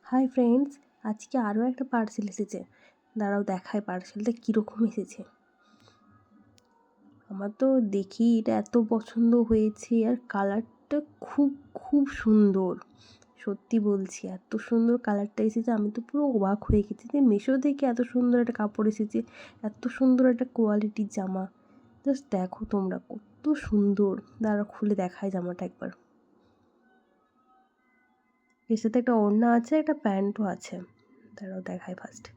Hi friends, আজকে আরও একটা পার্সেল এসেছে। দাঁড়াও দেখায় পার্সেলটা কীরকম এসেছে। আমার তো দেখি এটা এত পছন্দ হয়েছে, আর কালারটা খুব খুব সুন্দর। সত্যি বলছি, এত সুন্দর কালারটা এসেছে, আমি তো পুরো অবাক হয়ে গেছি যে মিশো থেকে এত সুন্দর একটা কাপড় এসেছে, এত সুন্দর একটা কোয়ালিটির জামা। জাস্ট দেখো তোমরা কত সুন্দর। দাঁড়াও খুলে দেখায় জামাটা একবার। এর সাথে একটা ওড়না আছে, একটা প্যান্টও আছে। দাঁড়াও দেখায় ফার্স্ট।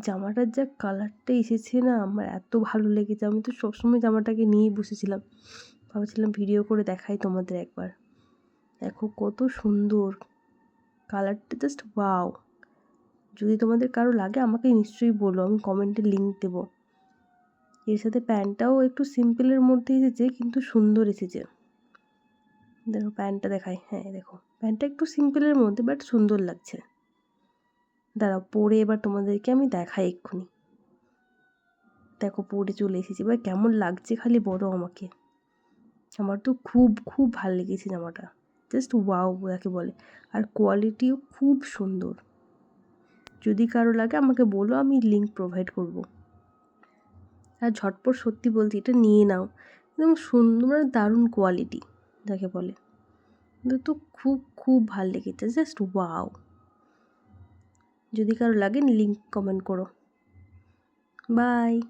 জামাটার যা কালারটা এসেছে না, আমার এত ভালো লেগেছে। আমি তো সবসময় জামাটাকে নিয়েই বসেছিলাম, ভাবছিলাম ভিডিও করে দেখাই তোমাদের একবার। দেখো কত সুন্দর কালারটা, জাস্ট ওয়াও। যদি তোমাদের কারো লাগে আমাকে নিশ্চয়ই বলো, আমি কমেন্টে লিঙ্ক দেবো। এর সাথে প্যান্টটাও একটু সিম্পলের মধ্যে এসেছে, কিন্তু সুন্দর এসেছে। দেখো প্যান্টটা দেখাই, হ্যাঁ দেখো প্যান্টটা একটু সিম্পলের মধ্যে, বাট সুন্দর লাগছে। দাঁড়াও পরে এবার তোমাদেরকে আমি দেখাই এক্ষুনি। দেখো পরে চলে এসেছি, এবার কেমন লাগছে খালি বলো আমাকে। আমার তো খুব খুব ভালো লেগেছে জামাটা, জাস্ট ওয়াও যাকে বলে। আর কোয়ালিটিও খুব সুন্দর। যদি কারো লাগে আমাকে বলো, আমি লিঙ্ক প্রোভাইড করব। আর ঝটপট সত্যি বলছি, এটা নিয়ে নাও, একদম সুন্দর, মানে দারুণ কোয়ালিটি যাকে বলে। কিন্তু তো খুব খুব ভালো লেগেছে, জাস্ট ওয়াও। যদি কারো লাগে লিঙ্ক কমেন্ট করো। বাই।